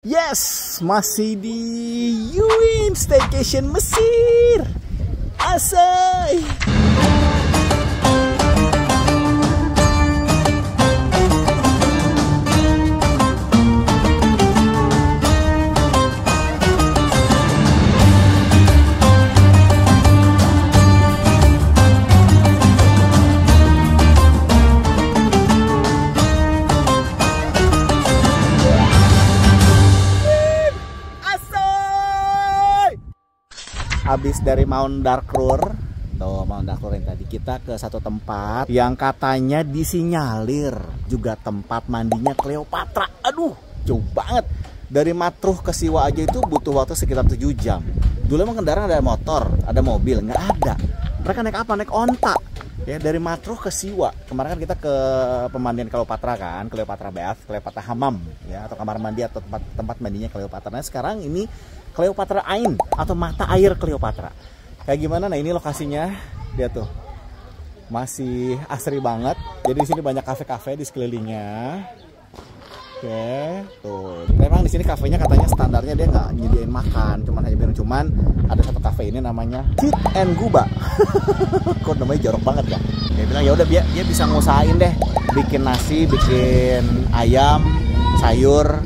Yes, masih di Yuin Staycation Mesir. Asai. Habis dari Mount Darkrur, tuh Mount Darkrur yang tadi, kita ke satu tempat yang katanya disinyalir juga tempat mandinya Cleopatra. Aduh, jauh banget. Dari Matruh ke Siwa aja itu butuh waktu sekitar 7 jam. Dulu emang kendaraan ada motor, ada mobil, nggak ada. Mereka naik apa? Naik onta. Ya, dari Matruh ke Siwa. Kemarin kan kita ke pemandian Cleopatra kan, Cleopatra Bath, Cleopatra Hammam, ya, atau kamar mandi atau tempat mandinya Cleopatra. Nah, sekarang ini Cleopatra Ain atau mata air Cleopatra. Kayak gimana? Nah, ini lokasinya. Dia tuh masih asri banget. Jadi di sini banyak kafe-kafe di sekelilingnya. Oke, tuh. Memang di sini kafenya katanya standarnya dia nggak nyediain makan, cuman hanya minum. Cuman ada satu kafe ini namanya Hit and Guba. Kok namanya jorok banget ya? Dia bilang ya udah dia bisa ngusahain deh, bikin nasi, bikin ayam, sayur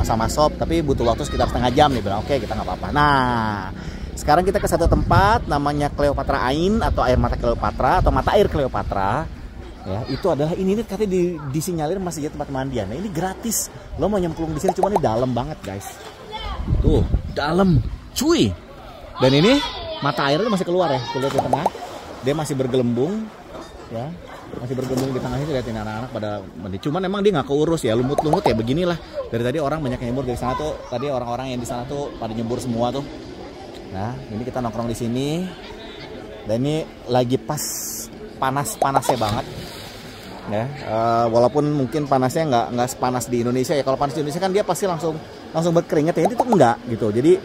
sama sop, tapi butuh waktu sekitar setengah jam. Nih bilang oke, kita nggak apa-apa. Nah, sekarang kita ke satu tempat namanya Cleopatra Ain atau air mata Cleopatra atau mata air Cleopatra. Ya, itu adalah ini katanya disinyalir masih jadi tempat mandian. Nah, ini gratis. Lo mau nyemplung di sini, cuma ini dalam banget, guys. Tuh, dalam, cuy. Dan ini mata airnya masih keluar ya, tuh lihat di tengah. Dia masih bergelembung, ya. Masih bergelembung di tengah itu, lihatin anak-anak pada mandi. Cuman emang dia nggak keurus ya, lumut-lumut ya beginilah. Dari tadi orang banyak yang nyebur dari sana tuh. Tadi orang-orang yang di sana tuh pada nyebur semua tuh. Nah, ini kita nongkrong di sini. Dan ini lagi pas panas-panasnya banget. Ya, walaupun mungkin panasnya nggak sepanas di Indonesia ya. Kalau panas di Indonesia kan dia pasti langsung berkeringat ya. Ini tuh enggak gitu. Jadi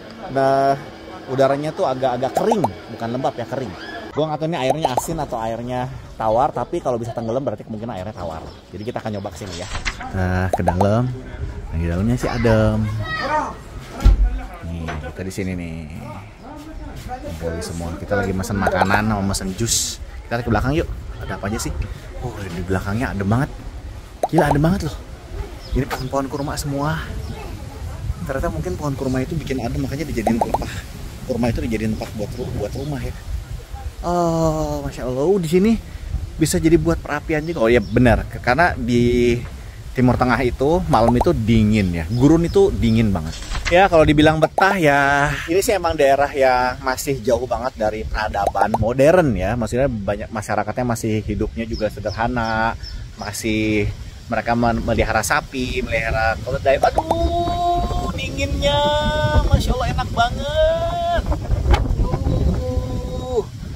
udaranya tuh agak kering, bukan lembab ya, kering. Gua nggak tahu ini airnya asin atau airnya tawar, tapi kalau bisa tenggelam berarti kemungkinan airnya tawar. Jadi kita akan nyoba kesini ya. Nah, ke dalam. Nah, di dalamnya sih adem. Nih, kita di sini nih. Boleh semua. Kita lagi mesen makanan sama mesen jus. Kita ke belakang yuk. Ada apa aja sih? Oh, di belakangnya adem banget. Gila, adem banget loh. Ini pohon-pohon kurma semua. Ternyata mungkin pohon kurma itu bikin adem, makanya dijadiin pelepah. Kurma itu dijadiin tempat buat rumah ya. Oh, masya Allah, di sini bisa jadi buat perapian juga. Oh ya benar, karena di Timur Tengah itu malam itu dingin ya. Gurun itu dingin banget. Ya kalau dibilang betah ya, ini sih emang daerah yang masih jauh banget dari peradaban modern ya. Maksudnya banyak masyarakatnya masih hidupnya juga sederhana, masih mereka melihara sapi, melihara keledai. Aduh, dinginnya, masya Allah enak banget.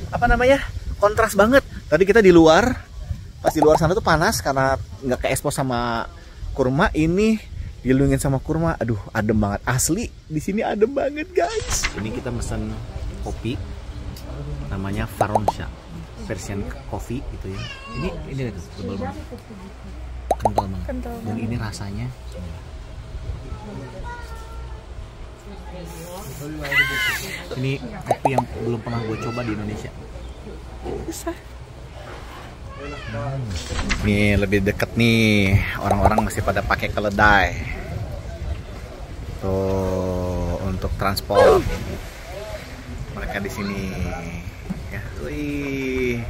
Apa namanya, kontras banget. Tadi kita di luar, pas di luar sana tuh panas karena nggak ke-expose sama kurma. Ini dilindungin sama kurma. Aduh, adem banget asli. Di sini adem banget, guys. Ini kita mesen kopi namanya Faronsha, Persian coffee gitu ya. Ini tebal banget, kental banget. Dan ini rasanya ini kopi yang belum pernah gue coba di Indonesia. Nih lebih deket nih, orang-orang masih pada pakai keledai tuh untuk transport mereka di sini ya. Wih,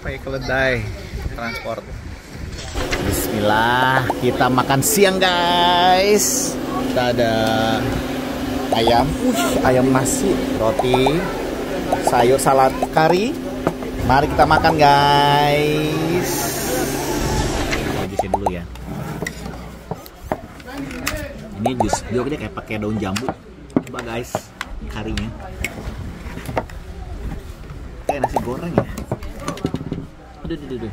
pakai keledai transport. Bismillah, kita makan siang guys. Kita ada ayam, ayam nasi, roti, sayur salad kari. Mari kita makan guys. Kita jusnya dulu ya. Ini jus, dia kayak pakai daun jambu. Coba guys, karinya. Kayak nasi goreng ya. Aduh.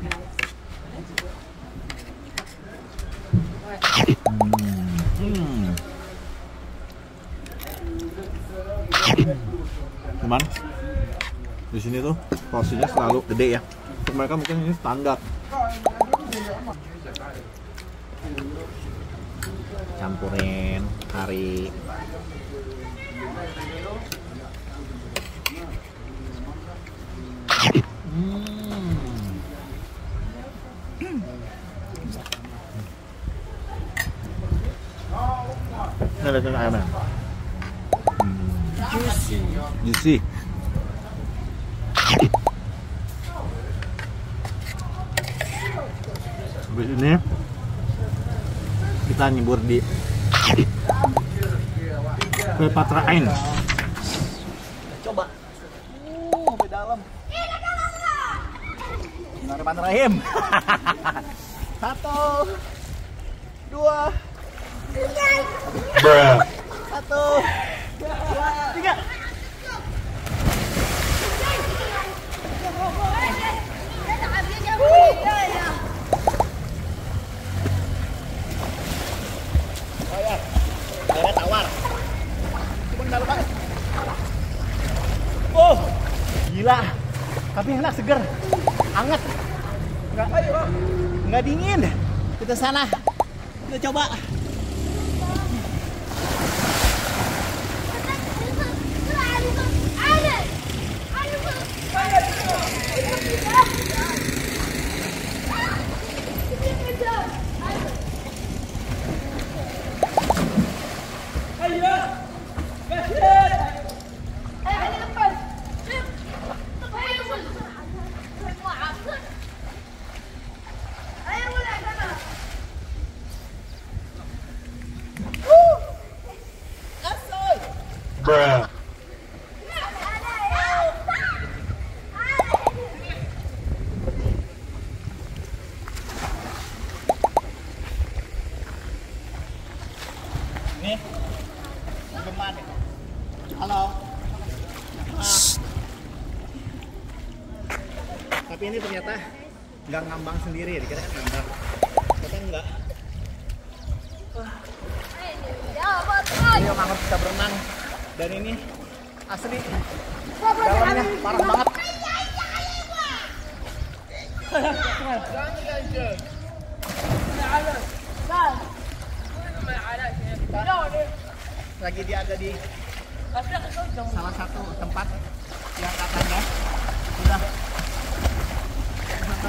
Cuman di sini tuh porsinya selalu gede ya. Untuk mereka mungkin ini standar. campurin kari. Ini ada ayamnya. Juicy. Habis ini kita nyebur di Cleopatra Ain. Coba. Sampai dalam. Bismillahirrahmanirrahim. 1, 2, 1, 2, 3. Airnya tawar. Cuma dalam banget. Oh, gila. Tapi enak, seger, hangat. Nggak dingin. Kita sana. Kita coba. Bruh. Nih, teman. Halo. Tapi ini ternyata nggak ngambang sendiri, dikira kan ngambang. Ternyata enggak. Ini orang bisa berenang. Dan ini asli dalamnya parah banget. Lagi dia ada di salah satu tempat yang katanya sudah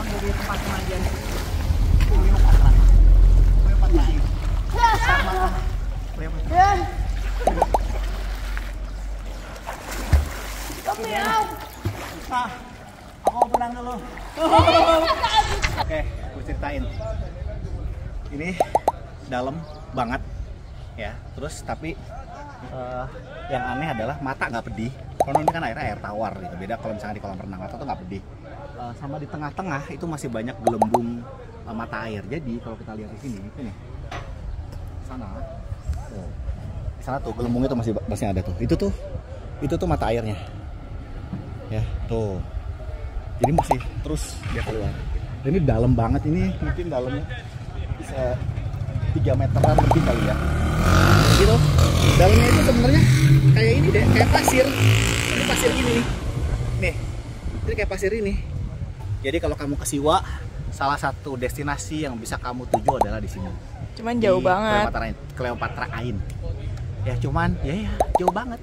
menjadi tempat pengajian Cleopatra. Cleopatra ini sama Cleopatra. Aku mau berenang dulu. Oke, gue ceritain. Ini dalam banget ya. Terus tapi yang aneh adalah mata nggak pedih. Karena ini kan air tawar gitu. Beda kalau misalnya di kolam renang, mata tuh nggak pedih. Sama di tengah-tengah itu masih banyak gelembung mata air. Jadi kalau kita lihat di sini, ini sana, di sana tuh gelembungnya tuh masih ada tuh. Itu tuh mata airnya. Ya tuh, jadi masih terus dia keluar. Dan ini dalam banget, ini mungkin dalamnya bisa 3 meteran lebih kali ya. Gitu, dalamnya itu sebenarnya kayak ini deh, kayak pasir. Ini pasir gini nih, ini kayak pasir ini. Jadi kalau kamu ke Siwa, salah satu destinasi yang bisa kamu tuju adalah di sini. Cuman jauh banget. Cleopatra Ain. Ya cuman, ya jauh banget.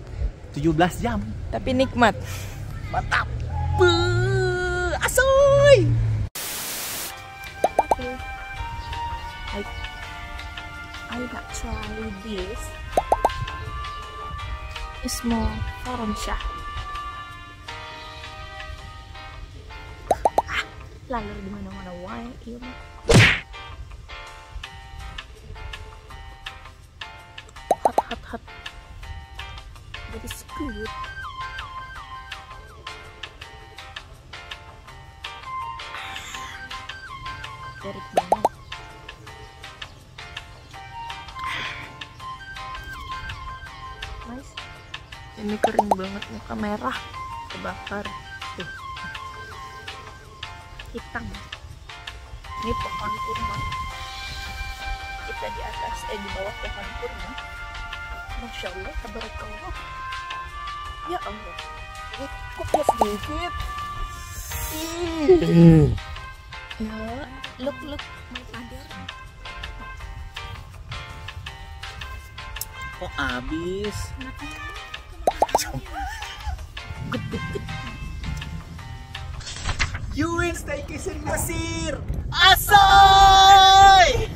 17 jam. Tapi nikmat. Mantap. Asoy. Okay. I actually this small Faramsha. Lalu di mana-mana wae ieu mah. Hot. That is good. Terik banget. Nice. Ini kering banget, muka merah, kebakar. Tuh. Hitam. Ini pohon kurma. Kita di atas, di bawah pohon kurma. Masya Allah, tabarakallah. Ya Allah. Kok sedikit? Ya, look my father. Kok habis? You win staycation Mesir. Asoy!